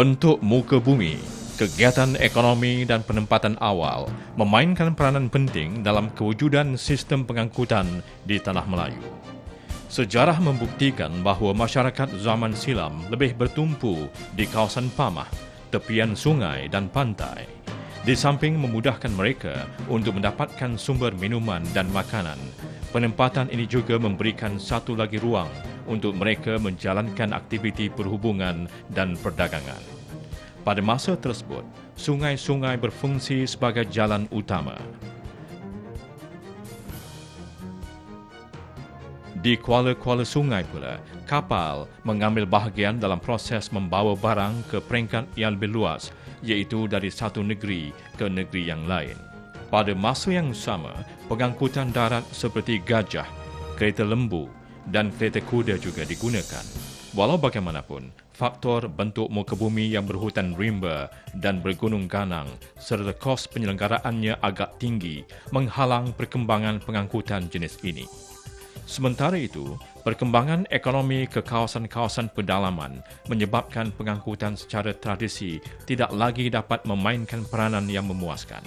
Bentuk muka bumi, kegiatan ekonomi dan penempatan awal memainkan peranan penting dalam kewujudan sistem pengangkutan di Tanah Melayu. Sejarah membuktikan bahawa masyarakat zaman silam lebih bertumpu di kawasan pamah, tepian sungai dan pantai. Di samping memudahkan mereka untuk mendapatkan sumber minuman dan makanan, penempatan ini juga memberikan satu lagi ruang untuk mereka menjalankan aktiviti perhubungan dan perdagangan. Pada masa tersebut, sungai-sungai berfungsi sebagai jalan utama. Di kuala-kuala sungai pula, kapal mengambil bahagian dalam proses membawa barang ke peringkat yang lebih luas, iaitu dari satu negeri ke negeri yang lain. Pada masa yang sama, pengangkutan darat seperti gajah, kereta lembu dan kereta kuda juga digunakan. Walau bagaimanapun, faktor bentuk muka bumi yang berhutan rimba dan bergunung ganang serta kos penyelenggaraannya agak tinggi menghalang perkembangan pengangkutan jenis ini. Sementara itu, perkembangan ekonomi ke kawasan-kawasan pedalaman menyebabkan pengangkutan secara tradisi tidak lagi dapat memainkan peranan yang memuaskan.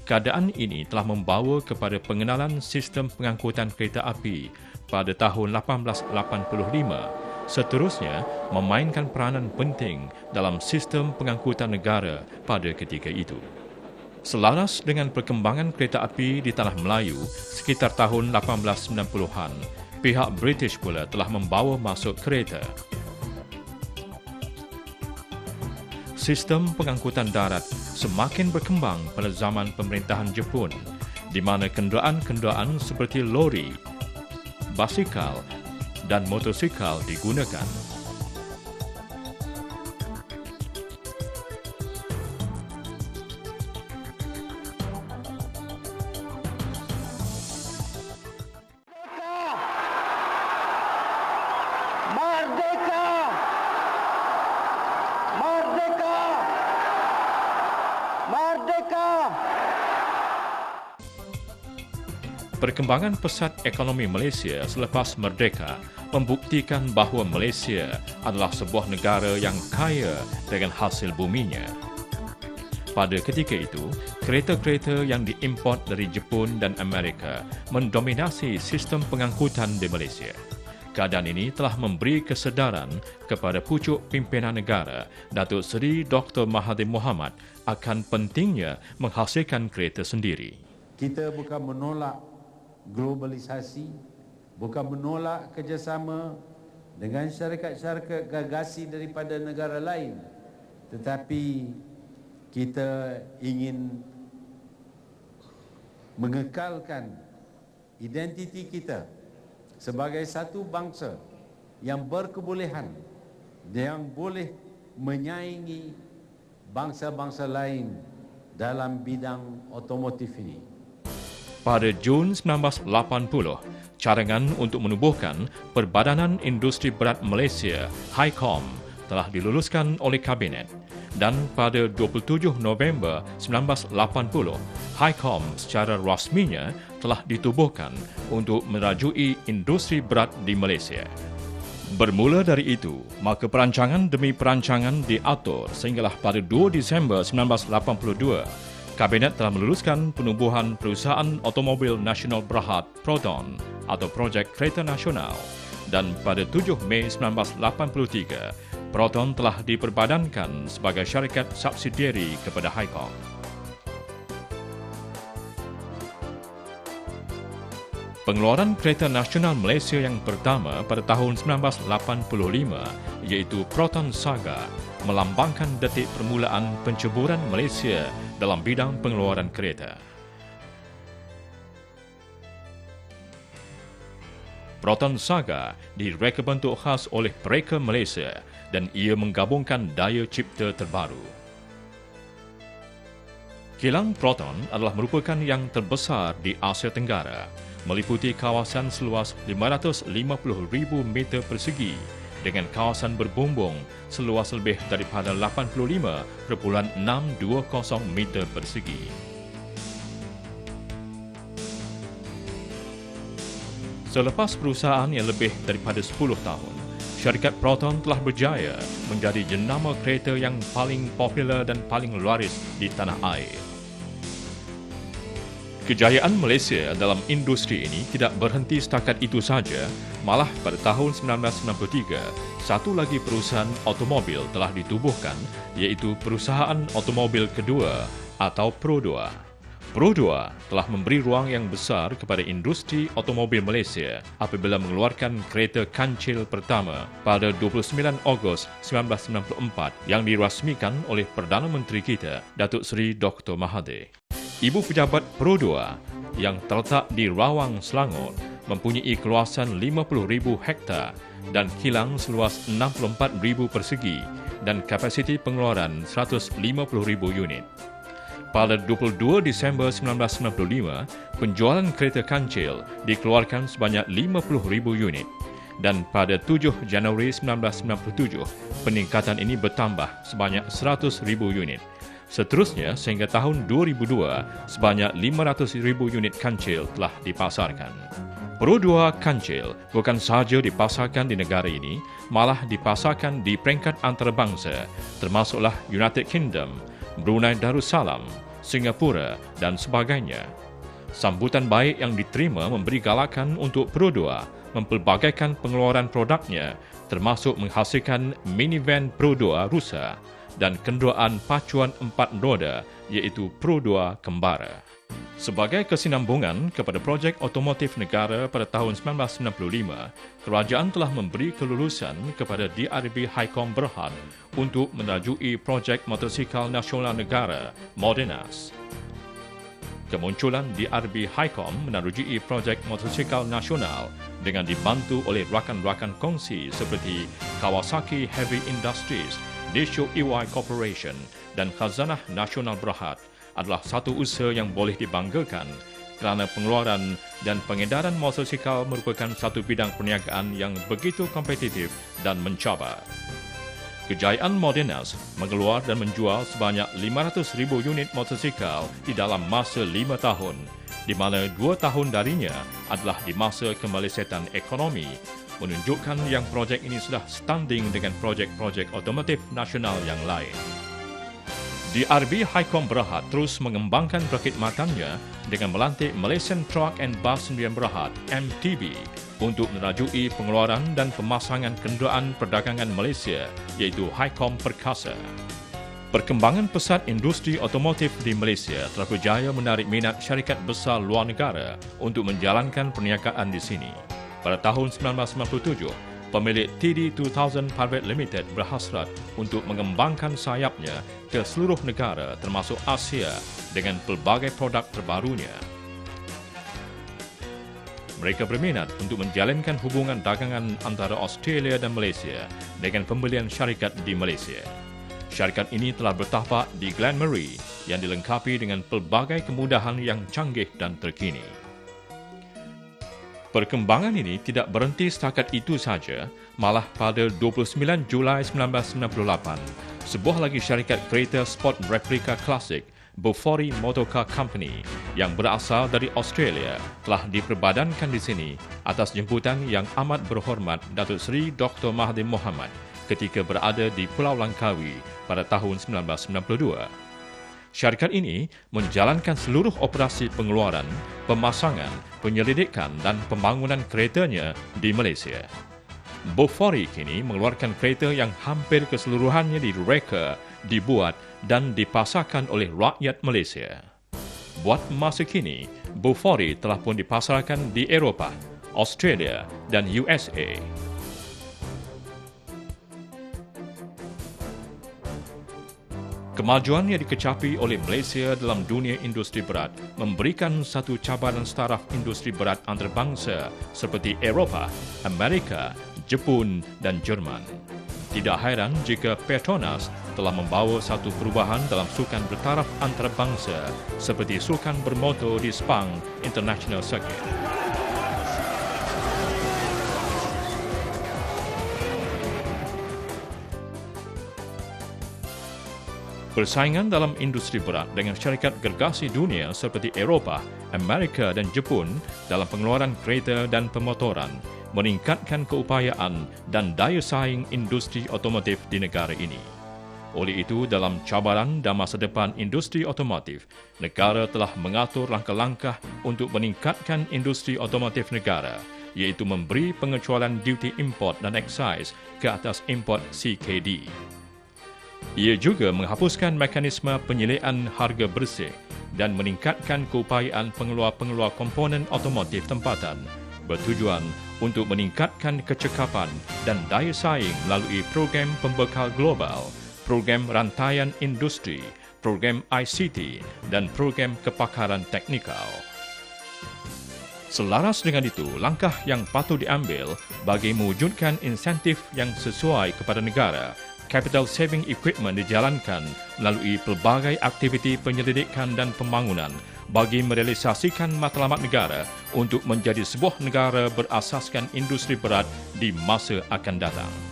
Keadaan ini telah membawa kepada pengenalan sistem pengangkutan kereta api pada tahun 1885, seterusnya memainkan peranan penting dalam sistem pengangkutan negara pada ketika itu. Selaras dengan perkembangan kereta api di Tanah Melayu sekitar tahun 1890-an, pihak British pula telah membawa masuk kereta. Sistem pengangkutan darat semakin berkembang pada zaman pemerintahan Jepun, di mana kenderaan-kenderaan seperti lori, basikal dan motosikal digunakan. Merdeka! Merdeka! Merdeka! Perkembangan pesat ekonomi Malaysia selepas merdeka membuktikan bahawa Malaysia adalah sebuah negara yang kaya dengan hasil buminya. Pada ketika itu, kereta-kereta yang diimport dari Jepun dan Amerika mendominasi sistem pengangkutan di Malaysia. Keadaan ini telah memberi kesedaran kepada pucuk pimpinan negara, Datuk Seri Dr. Mahathir Mohamad, akan pentingnya menghasilkan kereta sendiri. Kita bukan menolak globalisasi, bukan menolak kerjasama dengan syarikat-syarikat gagasi daripada negara lain, tetapi kita ingin mengekalkan identiti kita sebagai satu bangsa yang berkebolehan, yang boleh menyaingi bangsa-bangsa lain dalam bidang otomotif ini. Pada Jun 1980, cadangan untuk menubuhkan Perbadanan Industri Berat Malaysia, HICOM, telah diluluskan oleh Kabinet. Dan pada 27 November 1980, HICOM secara rasminya telah ditubuhkan untuk merajui industri berat di Malaysia. Bermula dari itu, maka perancangan demi perancangan diatur sehinggalah pada 2 Disember 1982, Kabinet telah meluluskan penubuhan Perusahaan Automobil Nasional Berhad Proton atau Projek Kereta Nasional, dan pada 7 Mei 1983, Proton telah diperbadankan sebagai syarikat subsidiari kepada HICOM. Pengeluaran Kereta Nasional Malaysia yang pertama pada tahun 1985, iaitu Proton Saga, melambangkan detik permulaan penceburan Malaysia dalam bidang pengeluaran kereta. Proton Saga direka bentuk khas oleh mereka Malaysia dan ia menggabungkan daya cipta terbaru. Kilang Proton adalah merupakan yang terbesar di Asia Tenggara, meliputi kawasan seluas 550,000 meter persegi dengan kawasan berbumbung seluas lebih daripada 85.620 meter persegi. Selepas perusahaan yang lebih daripada 10 tahun, syarikat Proton telah berjaya menjadi jenama kereta yang paling popular dan paling laris di tanah air. Kejayaan Malaysia dalam industri ini tidak berhenti setakat itu saja, malah pada tahun 1993, satu lagi perusahaan automobil telah ditubuhkan, iaitu Perusahaan Automobil Kedua atau Pro2. Pro2 telah memberi ruang yang besar kepada industri automobil Malaysia apabila mengeluarkan kereta kancil pertama pada 29 Ogos 1994 yang dirasmikan oleh Perdana Menteri kita, Datuk Seri Dr. Mahathir. Ibu pejabat Pro2 yang terletak di Rawang, Selangor mempunyai keluasan 50,000 hektar dan kilang seluas 64,000 persegi dan kapasiti pengeluaran 150,000 unit. Pada 22 Disember 1995, penjualan kereta kancil dikeluarkan sebanyak 50,000 unit dan pada 7 Januari 1997, peningkatan ini bertambah sebanyak 100,000 unit. Seterusnya, sehingga tahun 2002, sebanyak 500,000 unit kancil telah dipasarkan. Pro2 kancil bukan sahaja dipasarkan di negara ini, malah dipasarkan di peringkat antarabangsa, termasuklah United Kingdom, Brunei Darussalam, Singapura dan sebagainya. Sambutan baik yang diterima memberi galakan untuk Pro2 mempelbagaikan pengeluaran produknya, termasuk menghasilkan minivan Pro2 rusa dan kenderaan pacuan 4 roda iaitu Pro2 Kembara. Sebagai kesinambungan kepada projek otomotif negara pada tahun 1995, kerajaan telah memberi kelulusan kepada DRB Highcom Berhad untuk menerajui projek motosikal nasional negara Modenas. Kemunculan DRB Highcom menerujui projek motosikal nasional dengan dibantu oleh rakan-rakan kongsi seperti Kawasaki Heavy Industries, Desho EY Corporation dan Khazanah Nasional Berhad adalah satu usaha yang boleh dibanggakan kerana pengeluaran dan pengedaran motosikal merupakan satu bidang perniagaan yang begitu kompetitif dan mencabar. Kejayaan Modenas mengeluar dan menjual sebanyak 500,000 unit motosikal di dalam masa 5 tahun, di mana 2 tahun darinya adalah di masa kemelesetan ekonomi, menunjukkan yang projek ini sudah standing dengan projek-projek otomotif nasional yang lain. DRB Highcom Berhad terus mengembangkan perkhidmatannya dengan melantik Malaysian Truck and Bus Sdn Berhad (MTB) untuk merajui pengeluaran dan pemasangan kenderaan perdagangan Malaysia iaitu Highcom Perkasa. Perkembangan pesat industri otomotif di Malaysia telah berjaya menarik minat syarikat besar luar negara untuk menjalankan perniagaan di sini. Pada tahun 1997, pemilik TD2000 Private Limited berhasrat untuk mengembangkan sayapnya ke seluruh negara termasuk Asia dengan pelbagai produk terbarunya. Mereka berminat untuk menjalinkan hubungan dagangan antara Australia dan Malaysia dengan pembelian syarikat di Malaysia. Syarikat ini telah bertapak di Glen Marie yang dilengkapi dengan pelbagai kemudahan yang canggih dan terkini. Perkembangan ini tidak berhenti setakat itu saja, malah pada 29 Julai 1998, sebuah lagi syarikat kereta sport replika klasik, Bofori Motorcar Company, yang berasal dari Australia, telah diperbadankan di sini atas jemputan yang amat berhormat Datuk Seri Dr. Mahathir Mohamad ketika berada di Pulau Langkawi pada tahun 1992. Syarikat ini menjalankan seluruh operasi pengeluaran, pemasangan, penyelidikan dan pembangunan keretanya di Malaysia. Bofori kini mengeluarkan kereta yang hampir keseluruhannya direka, dibuat dan dipasarkan oleh rakyat Malaysia. Buat masa kini, Bofori telah pun dipasarkan di Eropah, Australia dan USA. Kemajuan yang dikecapi oleh Malaysia dalam dunia industri berat memberikan satu cabaran taraf industri berat antarabangsa seperti Eropah, Amerika, Jepun dan Jerman. Tidak hairan jika Petronas telah membawa satu perubahan dalam sukan bertaraf antarabangsa seperti sukan bermotor di Sepang International Circuit. Persaingan dalam industri berat dengan syarikat gergasi dunia seperti Eropah, Amerika dan Jepun dalam pengeluaran kereta dan pemotoran meningkatkan keupayaan dan daya saing industri otomotif di negara ini. Oleh itu, dalam cabaran dan masa depan industri otomotif, negara telah mengatur langkah-langkah untuk meningkatkan industri otomotif negara, iaitu memberi pengecualian duty import dan excise ke atas import CKD. Ia juga menghapuskan mekanisme penyelian harga bersih dan meningkatkan keupayaan pengeluar-pengeluar komponen otomotif tempatan bertujuan untuk meningkatkan kecekapan dan daya saing melalui program pembekal global, program rantaian industri, program ICT dan program kepakaran teknikal. Selaras dengan itu, langkah yang patut diambil bagi mewujudkan insentif yang sesuai kepada negara, capital saving equipment dijalankan melalui pelbagai aktiviti penyelidikan dan pembangunan bagi merealisasikan matlamat negara untuk menjadi sebuah negara berasaskan industri berat di masa akan datang.